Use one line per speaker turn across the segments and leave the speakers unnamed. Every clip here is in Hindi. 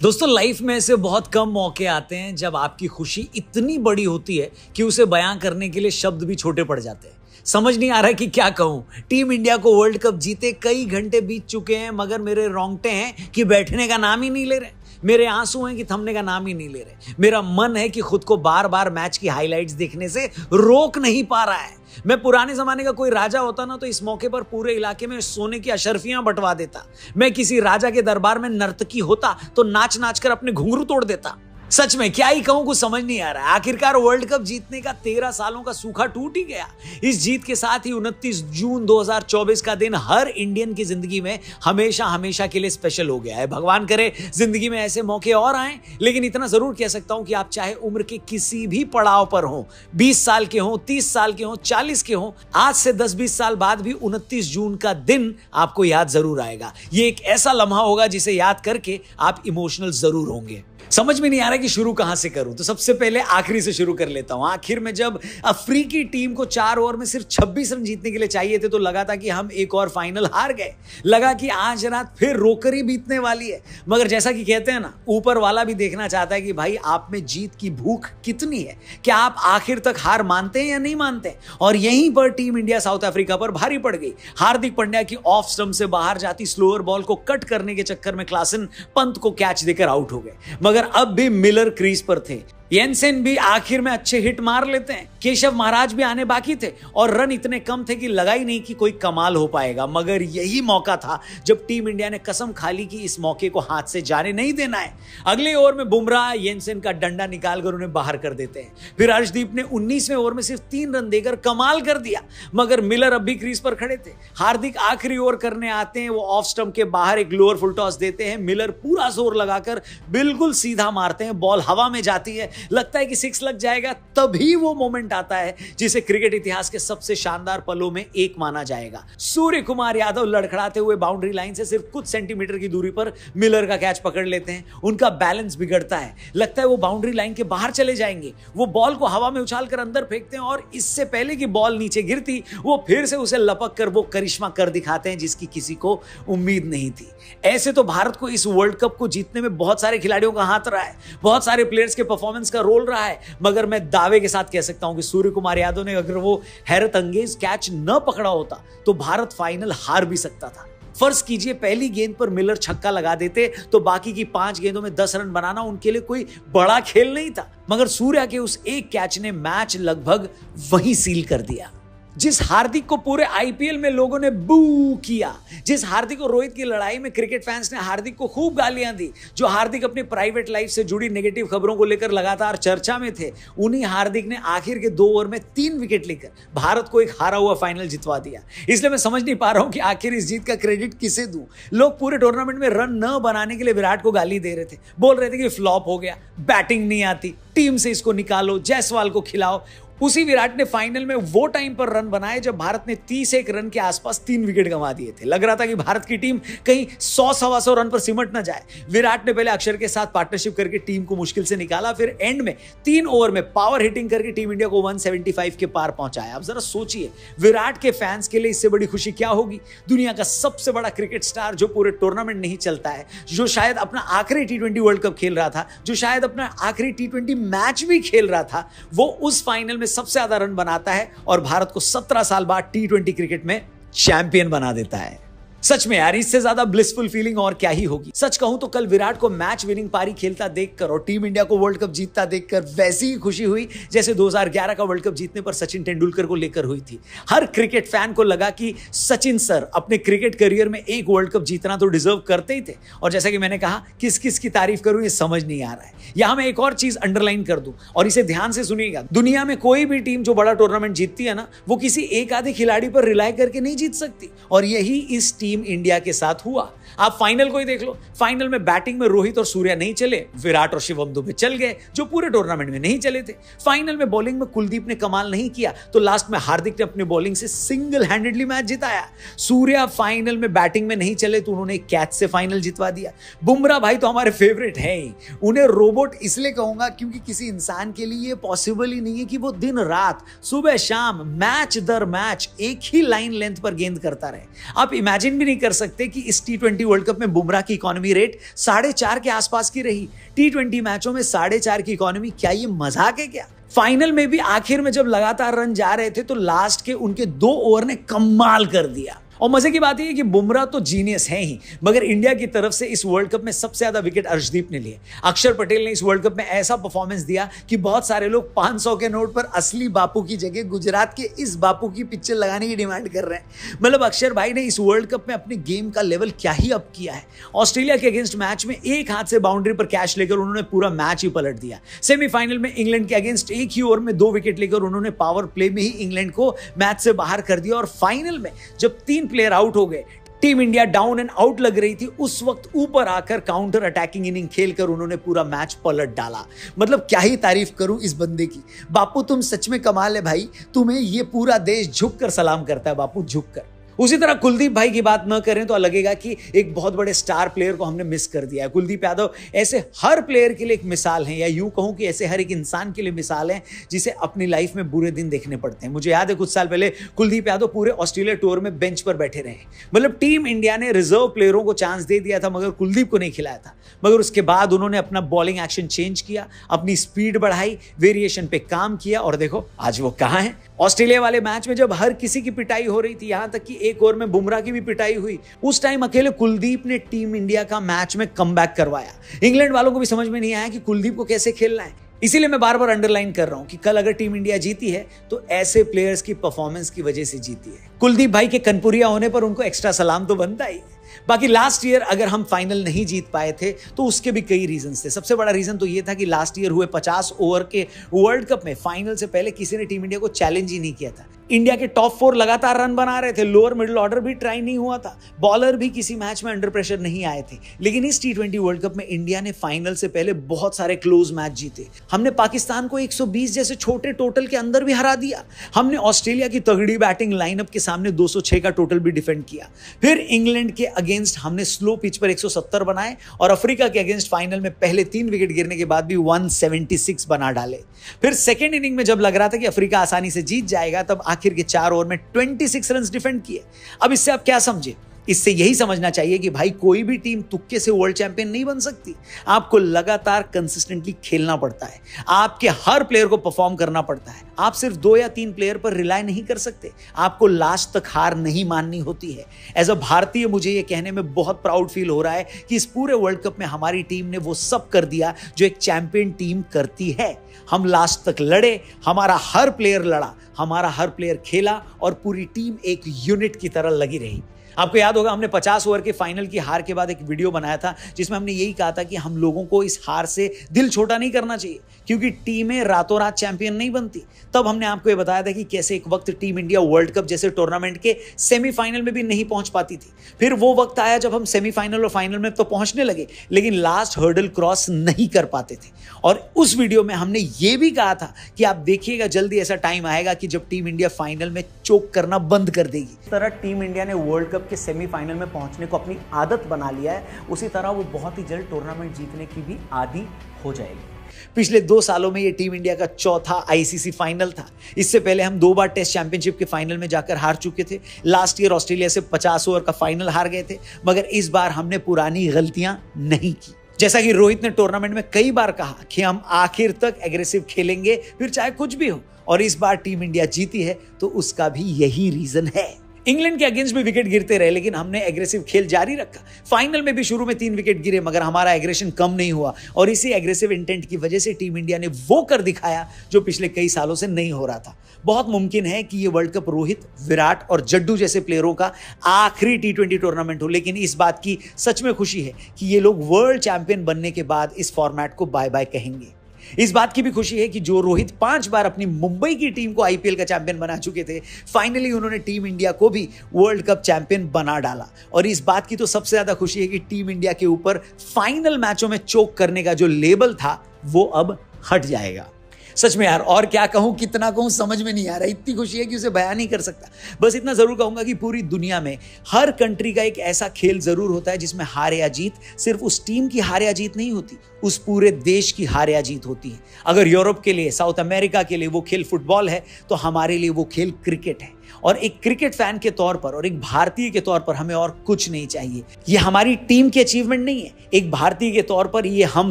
दोस्तों, लाइफ में ऐसे बहुत कम मौके आते हैं जब आपकी खुशी इतनी बड़ी होती है कि उसे बयां करने के लिए शब्द भी छोटे पड़ जाते हैं। समझ नहीं आ रहा है कि क्या कहूं। टीम इंडिया को वर्ल्ड कप जीते कई घंटे बीत चुके हैं, मगर मेरे रोंगटे हैं कि बैठने का नाम ही नहीं ले रहे। मेरे आंसू हैं कि थमने का नाम ही नहीं ले रहे। मेरा मन है कि खुद को बार बार मैच की हाइलाइट्स देखने से रोक नहीं पा रहा है। मैं पुराने जमाने का कोई राजा होता ना तो इस मौके पर पूरे इलाके में सोने की अशर्फियां बंटवा देता। मैं किसी राजा के दरबार में नर्तकी होता तो नाच नाच कर अपने घुंघरू तोड़ देता। सच में क्या ही कहूं, कुछ समझ नहीं आ रहा है। आखिरकार वर्ल्ड कप जीतने का 13 सालों का सूखा टूट ही गया। इस जीत के साथ ही 29 जून 2024 का दिन हर इंडियन की जिंदगी में हमेशा हमेशा के लिए स्पेशल हो गया है। भगवान करे जिंदगी में ऐसे मौके और आए, लेकिन इतना जरूर कह सकता हूं कि आप चाहे उम्र के किसी भी पड़ाव पर हो, 20 साल के हो, 30 साल के हो, 40 के हो, आज से 10-20 साल बाद भी 29 जून का दिन आपको याद जरूर आएगा। ये एक ऐसा लम्हा होगा जिसे याद करके आप इमोशनल जरूर होंगे। समझ में नहीं आ रहा कि शुरू कहां से करूं, तो सबसे पहले आखिरी से शुरू कर लेता हूं। आखिर में जब अफ्रीकी टीम को 4 ओवर में सिर्फ 26 रन जीतने के लिए चाहिए थे तो लगा था कि हम एक और फाइनल हार गए। लगा कि आज रात फिर रोकर ही बीतने वाली है। मगर जैसा कि कहते हैं ना, ऊपर वाला भी देखना चाहता है कि भाई आप में जीत की भूख कितनी है, क्या आप आखिर तक हार मानते हैं या नहीं मानते। और यहीं पर टीम इंडिया साउथ अफ्रीका पर भारी पड़ गई। हार्दिक पांड्या की ऑफ स्टंप से बाहर जाती स्लोअर बॉल को कट करने के चक्कर में क्लासन पंत को कैच देकर आउट हो गए। मगर अब भी मिलर क्रीज पर थे। येंसेन भी आखिर में अच्छे हिट मार लेते हैं। केशव महाराज भी आने बाकी थे और रन इतने कम थे कि लगा ही नहीं कि कोई कमाल हो पाएगा। मगर यही मौका था जब टीम इंडिया ने कसम खा ली कि इस मौके को हाथ से जाने नहीं देना है। अगले ओवर में बुमराह येंसेन का डंडा निकालकर उन्हें बाहर कर देते हैं। फिर अर्शदीप ने 19वें ओवर में सिर्फ 3 रन देकर कमाल कर दिया। मगर मिलर अब भी क्रीज पर खड़े थे। हार्दिक आखिरी ओवर करने आते हैं। वो ऑफ स्टंप के बाहर एक लोअर फुल टॉस देते हैं। मिलर पूरा जोर लगाकर बिल्कुल सीधा मारते हैं। बॉल हवा में जाती है, लगता है कि 6 लग जाएगा। तभी वो मोमेंट आता है जिसे क्रिकेट इतिहास के सबसे शानदार पलों में एक माना जाएगा। सूर्य कुमार यादव लड़खड़ाते हुए बाउंड्री लाइन से सिर्फ कुछ सेंटीमीटर की दूरी पर मिलर का कैच पकड़ लेते हैं। उनका बैलेंस बिगड़ता है, लगता है वो बाउंड्री लाइन के बाहर चले जाएंगे। वो बॉल को हवा में उछालकर अंदर फेंकते हैं और इससे पहले कि बॉल नीचे गिरती वो फिर से उसे लपक कर वो करिश्मा कर दिखाते हैं जिसकी किसी को उम्मीद नहीं थी। ऐसे तो भारत को इस वर्ल्ड कप को जीतने में बहुत सारे खिलाड़ियों का हाथ रहा है, बहुत सारे प्लेयर्स के परफॉर्मेंस का रोल रहा है। मगर मैं दावे के साथ कह सकता हूं कि सूर्य कुमार यादव ने अगर वो हैरत अंगेज कैच न पकड़ा होता तो भारत फाइनल हार भी सकता था। फर्ज कीजिए पहली गेंद पर मिलर छक्का लगा देते तो बाकी की 5 गेंदों में 10 रन बनाना उनके लिए कोई बड़ा खेल नहीं था। मगर सूर्या के उस एक कैच ने मैच लगभग वहीं सील कर दिया। जिस हार्दिक को पूरे आईपीएल में लोगों ने बू किया, जिस हार्दिक और रोहित की लड़ाई में क्रिकेट फैंस ने हार्दिक को खूब गालियां दी, जो हार्दिक अपनी प्राइवेट लाइफ से जुड़ी नेगेटिव खबरों को लेकर लगातार चर्चा में थे, उन्हीं हार्दिक ने आखिर के 2 ओवर में 3 विकेट लेकर भारत को एक हारा हुआ फाइनल जितवा दिया। इसलिए मैं समझ नहीं पा रहा हूं कि आखिर इस जीत का क्रेडिट किसे दूं। लोग पूरे टूर्नामेंट में रन न बनाने के लिए विराट को गाली दे रहे थे, बोल रहे थे कि फ्लॉप हो गया, बैटिंग नहीं आती, टीम से इसको निकालो, जायसवाल को खिलाओ। उसी विराट ने फाइनल में वो टाइम पर रन बनाए जब भारत ने 31 रन के आसपास 3 विकेट गंवा दिए थे। लग रहा था कि भारत की टीम कहीं 100-125 रन पर सिमट ना जाए। विराट ने पहले अक्षर के साथ पार्टनरशिप करके टीम को मुश्किल से निकाला, फिर एंड में 3 ओवर में पावर हिटिंग करके टीम इंडिया को 175 के पार पहुंचाया। अब जरा सोचिए, विराट के फैंस के लिए इससे बड़ी खुशी क्या होगी। दुनिया का सबसे बड़ा क्रिकेट स्टार जो पूरे टूर्नामेंट नहीं चलता है, जो शायद अपना आखिरी T20 वर्ल्ड कप खेल रहा था, जो शायद अपना आखिरी T20 मैच भी खेल रहा था, वो उस फाइनल में सबसे ज्यादा रन बनाता है और भारत को 17 साल बाद T20 क्रिकेट में चैंपियन बना देता है। सच में यार, इससे ज्यादा ब्लिसफुल फीलिंग और क्या ही होगी। सच कहूं तो कल विराट को मैच विनिंग पारी खेलता देखकर और टीम इंडिया को वर्ल्ड कप जीतता देखकर वैसी ही खुशी हुई जैसे 2011 का वर्ल्ड कप जीतने पर सचिन तेंदुलकर को लेकर हुई थी। हर क्रिकेट फैन को लगा कि सचिन सर अपने क्रिकेट करियर में एक वर्ल्ड कप जीतना तो डिजर्व करते ही थे। और जैसा कि मैंने कहा, किस किस की तारीफ करूं ये समझ नहीं आ रहा है। यहां मैं एक और चीज अंडरलाइन कर दूं और इसे ध्यान से सुनिएगा। दुनिया में कोई भी टीम जो बड़ा टूर्नामेंट जीतती है ना, वो किसी एक आधे खिलाड़ी पर रिलाई करके नहीं जीत सकती। और यही इस टीम इंडिया के साथ हुआ। आप फाइनल को ही देख लो। फाइनल में बैटिंग में रोहित और सूर्या नहीं चले, विराट और शिवम दुबे चल गए जो पूरे टूर्नामेंट में नहीं चले थे। फाइनल में बॉलिंग में कुलदीप ने कमाल नहीं किया तो लास्ट में हार्दिक ने अपनी बॉलिंग से सिंगल हैंडेडली मैच जिताया। सूर्या फाइनल में बैटिंग में नहीं चले तो उन्होंने कैच से फाइनल जितवा दिया। बुमराह भाई तो हमारे फेवरेट हैं ही। उन्हें रोबोट इसलिए कहूंगा क्योंकि किसी इंसान के लिए ये पॉसिबल ही नहीं है कि वो दिन रात, सुबह शाम, मैच दर मैच एक ही लाइन लेंथ पर गेंद करता रहे। आप इमेजिन भी नहीं कर सकते कि इस T20 T20 वर्ल्ड कप में बुमराह की इकोनॉमी रेट 4.5 के आसपास की रही। T20 मैचों में 4.5 की इकोनॉमी, क्या ये मजाक है क्या? फाइनल में भी आखिर में जब लगातार रन जा रहे थे तो लास्ट के उनके 2 ओवर ने कमाल कर दिया। और मजे की बात यह है कि बुमराह तो जीनियस है ही, मगर इंडिया की तरफ से इस वर्ल्ड कप में सबसे ज्यादा विकेट अर्शदीप ने लिए। अक्षर पटेल ने इस वर्ल्ड कप में ऐसा परफॉर्मेंस दिया कि बहुत सारे लोग 500 के नोट पर असली बापू की जगह गुजरात के इस बापू की पिक्चर लगाने की डिमांड कर रहे हैं। मतलब अक्षर भाई ने इस वर्ल्ड कप में अपने गेम का लेवल क्या ही अप किया है। ऑस्ट्रेलिया के अगेंस्ट मैच में एक हाथ से बाउंड्री पर कैच लेकर उन्होंने पूरा मैच ही पलट दिया। सेमीफाइनल में इंग्लैंड के अगेंस्ट एक ही ओवर में 2 विकेट लेकर उन्होंने पावर प्ले में ही इंग्लैंड को मैच से बाहर कर दिया। और फाइनल में जब 3 प्लेयर आउट हो गए, team India down and out लग रही थी, उस वक्त ऊपर आकर काउंटर अटैकिंग इनिंग खेलकर उन्होंने पूरा मैच पलट डाला। मतलब क्या ही तारीफ करूं इस बंदे की। बापू तुम सच में कमाल है भाई, तुम्हें ये पूरा देश झुककर सलाम करता है बापू, झुककर। उसी तरह कुलदीप भाई की बात न करें तो लगेगा कि एक बहुत बड़े स्टार प्लेयर को हमने मिस कर दिया है। कुलदीप यादव ऐसे हर प्लेयर के लिए एक मिसाल है, या यूं कहूं कि ऐसे हर एक इंसान के लिए मिसाल है जिसे अपनी लाइफ में बुरे दिन देखने पड़ते हैं। मुझे याद है कुछ साल पहले कुलदीप यादव पूरे ऑस्ट्रेलिया टूर में बेंच पर बैठे रहे। मतलब टीम इंडिया ने रिजर्व प्लेयरों को चांस दे दिया था मगर कुलदीप को नहीं खिलाया था। मगर उसके बाद उन्होंने अपना बॉलिंग एक्शन चेंज किया, अपनी स्पीड बढ़ाई, वेरिएशन पे काम किया और देखो आज वो कहां है। ऑस्ट्रेलिया वाले मैच में जब हर किसी की पिटाई हो रही थी, यहां तक कि एक ओवर में बुमराह की भी पिटाई हुई, उस टाइम अकेले कुलदीप ने टीम इंडिया का मैच में कमबैक करवाया। इंग्लैंड वालों को भी समझ में नहीं आया कि कुलदीप को कैसे खेलना है। इसीलिए मैं बार बार अंडरलाइन कर रहा हूं कि कल अगर टीम इंडिया जीती है तो ऐसे प्लेयर्स की परफॉर्मेंस की वजह से जीती है। कुलदीप भाई के कनपुरिया होने पर उनको एक्स्ट्रा सलाम तो बनता ही। बाकी लास्ट ईयर अगर हम फाइनल नहीं जीत पाए थे तो उसके भी कई रीजंस थे। सबसे बड़ा रीजन तो ये था कि लास्ट ईयर हुए 50 ओवर के वर्ल्ड कप में फाइनल से पहले किसी ने टीम इंडिया को चैलेंज ही नहीं किया था। इंडिया के टॉप 4 लगातार रन बना रहे थे, लोअर मिडिल ऑर्डर भी ट्राई नहीं हुआ था, बॉलर भी किसी मैच में अंडर प्रेशर नहीं आए थे। लेकिन इस T20 वर्ल्ड कप में इंडिया ने फाइनल से पहले बहुत सारे क्लोज मैच जीते। हमने पाकिस्तान को 120 जैसे छोटे टोटल के अंदर भी हरा दिया। हमने ऑस्ट्रेलिया की तगड़ी बैटिंग लाइनअप के सामने 206 का टोटल भी डिफेंड किया। फिर इंग्लैंड के अगेंस्ट हमने स्लो पिच पर 170 बनाए और अफ्रीका के अगेंस्ट फाइनल में पहले 3 विकेट गिरने के बाद भी 176 बना डाले। फिर सेकेंड इनिंग में जब लग रहा था कि अफ्रीका आसानी से जीत जाएगा, तब आखिर के 4 ओवर में 26 रन डिफेंड किए। अब इससे आप क्या समझे? इससे यही समझना चाहिए कि भाई कोई भी टीम तुक्के से वर्ल्ड चैंपियन नहीं बन सकती। आपको लगातार कंसिस्टेंटली खेलना पड़ता है, आपके हर प्लेयर को परफॉर्म करना पड़ता है। आप सिर्फ 2 या 3 प्लेयर पर रिलाय नहीं कर सकते, आपको लास्ट तक हार नहीं माननी होती है। एज अ भारतीय मुझे यह कहने में बहुत प्राउड फील हो रहा है कि इस पूरे वर्ल्ड कप में हमारी टीम ने वो सब कर दिया जो एक चैंपियन टीम करती है। हम लास्ट तक लड़े, हमारा हर प्लेयर लड़ा, हमारा हर प्लेयर खेला और पूरी टीम एक यूनिट की तरह लगी रही। आपको याद होगा हमने 50 ओवर के फाइनल की हार के बाद एक वीडियो बनाया था जिसमें हमने यही कहा था कि हम लोगों को इस हार से दिल छोटा नहीं करना चाहिए, क्योंकि टीमें रातों रात चैंपियन नहीं बनती। तब हमने आपको ये बताया था कि कैसे एक वक्त टीम इंडिया वर्ल्ड कप जैसे टूर्नामेंट के सेमीफाइनल में भी नहीं पहुंच पाती थी। फिर वो वक्त आया जब हम सेमीफाइनल और फाइनल में तो पहुंचने लगे, लेकिन लास्ट हर्डल क्रॉस नहीं कर पाते थे। और उस वीडियो में हमने ये भी कहा था कि आप देखिएगा जल्दी ऐसा टाइम आएगा कि जब टीम इंडिया फाइनल में चोक करना बंद कर देगी। इस तरह टीम इंडिया ने वर्ल्ड कप के सेमीफाइनल में पहुंचने को अपनी आदत बना लिया है, उसी तरह वो बहुत ही जल्द टूर्नामेंट जीतने की भी आदी हो जाएगी। पिछले 2 सालों में ये टीम इंडिया का चौथा आईसीसी फाइनल था। इससे पहले हम 2 बार टेस्ट चैंपियनशिप के फाइनल में जाकर हार चुके थे। लास्ट ईयर ऑस्ट्रेलिया से 50 ओवर का फाइनल हार गए थे, मगर इस बार हमने पुरानी गलतियां नहीं की। जैसा कि रोहित ने टूर्नामेंट में कई बार कहा कि हम आखिर तक एग्रेसिव खेलेंगे, फिर चाहे कुछ भी हो, और इस बार टीम इंडिया जीती है तो उसका भी यही रीजन है। इंग्लैंड के अगेंस्ट भी विकेट गिरते रहे, लेकिन हमने एग्रेसिव खेल जारी रखा। फाइनल में भी शुरू में 3 विकेट गिरे, मगर हमारा एग्रेशन कम नहीं हुआ और इसी एग्रेसिव इंटेंट की वजह से टीम इंडिया ने वो कर दिखाया जो पिछले कई सालों से नहीं हो रहा था। बहुत मुमकिन है कि ये वर्ल्ड कप रोहित, विराट और जड्डू जैसे प्लेयरों का आखिरी T20 टूर्नामेंट हो, लेकिन इस बात की सच में खुशी है कि ये लोग वर्ल्ड चैंपियन बनने के बाद इस फॉर्मेट को बाय बाय कहेंगे। इस बात की भी खुशी है कि जो रोहित 5 बार अपनी मुंबई की टीम को आईपीएल का चैंपियन बना चुके थे, फाइनली उन्होंने टीम इंडिया को भी वर्ल्ड कप चैंपियन बना डाला। और इस बात की तो सबसे ज्यादा खुशी है कि टीम इंडिया के ऊपर फाइनल मैचों में चोक करने का जो लेबल था वो अब हट जाएगा। सच में यार, और क्या कहूं, कितना कहूं, समझ में नहीं आ रहा। इतनी खुशी है कि उसे बयान नहीं कर सकता। बस इतना जरूर कहूंगा कि पूरी दुनिया में हर कंट्री का एक ऐसा खेल जरूर होता है जिसमें हार या जीत सिर्फ उस टीम की हार या जीत नहीं होती, उस पूरे देश की हार या जीत होती है। अगर यूरोप के लिए, साउथ अमेरिका के लिए वो खेल फुटबॉल है, तो हमारे लिए वो खेल क्रिकेट है। और एक क्रिकेट फैन के तौर पर और एक भारतीय के तौर पर हमें और कुछ नहीं चाहिए। ये हमारी टीम की अचीवमेंट नहीं है, एक भारतीय के तौर पर ये हम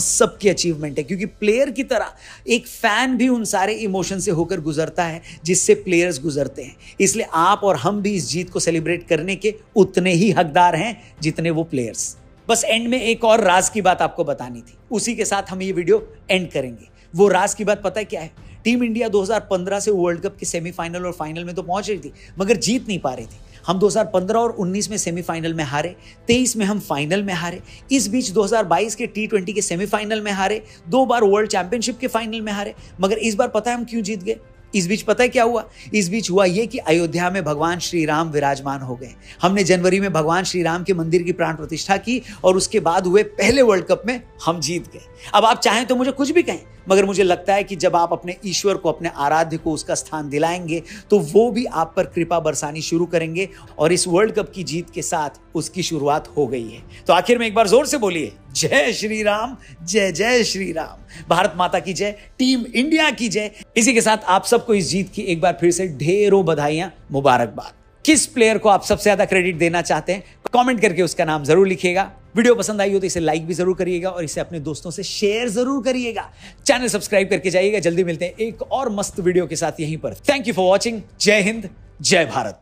सब की अचीवमेंट है, क्योंकि प्लेयर की तरह एक फैन भी उन सारे इमोशन से होकर गुजरता है जिससे प्लेयर्स गुजरते हैं। इसलिए आप और हम भी इस जीत को सेलिब्रेट करने के उतने ही हकदार हैं जितने वो प्लेयर्स। बस एंड में एक और राज की बात आपको बतानी थी, उसी के साथ हम ये वीडियो एंड करेंगे। वो राज की बात पता है क्या है? टीम इंडिया 2015 से वर्ल्ड कप के सेमीफाइनल और फाइनल में तो पहुंच रही थी, मगर जीत नहीं पा रही थी। हम 2015 और 19 में सेमीफाइनल में हारे, 23 में हम फाइनल में हारे, इस बीच 2022 के T20 के सेमीफाइनल में हारे, 2 बार वर्ल्ड चैंपियनशिप के फाइनल में हारे। मगर इस बार पता है हम क्यों जीत गए? इस बीच पता है क्या हुआ? इस बीच हुआ ये कि अयोध्या में भगवान श्री राम विराजमान हो गए। हमने जनवरी में भगवान श्री राम के मंदिर की प्राण प्रतिष्ठा की और उसके बाद हुए पहले वर्ल्ड कप में हम जीत गए। अब आप चाहें तो मुझे कुछ भी कहें, मगर मुझे लगता है कि जब आप अपने ईश्वर को, अपने आराध्य को उसका स्थान दिलाएंगे तो वो भी आप पर कृपा बरसानी शुरू करेंगे और इस वर्ल्ड कप की जीत के साथ उसकी शुरुआत हो गई है। तो आखिर में एक बार जोर से बोलिए, जय श्री राम, जय जय श्री राम। भारत माता की जय, टीम इंडिया की जय। इसी के साथ आप सबको इस जीत की एक बार फिर से ढेरों बधाइयां, मुबारकबाद। किस प्लेयर को आप सबसे ज्यादा क्रेडिट देना चाहते हैं, कमेंट करके उसका नाम जरूर लिखिएगा। वीडियो पसंद आई हो तो इसे लाइक भी जरूर करिएगा और इसे अपने दोस्तों से शेयर जरूर करिएगा। चैनल सब्सक्राइब करके जाइएगा। जल्दी मिलते हैं एक और मस्त वीडियो के साथ यहीं पर। Thank you for watching. जय हिंद, जय भारत।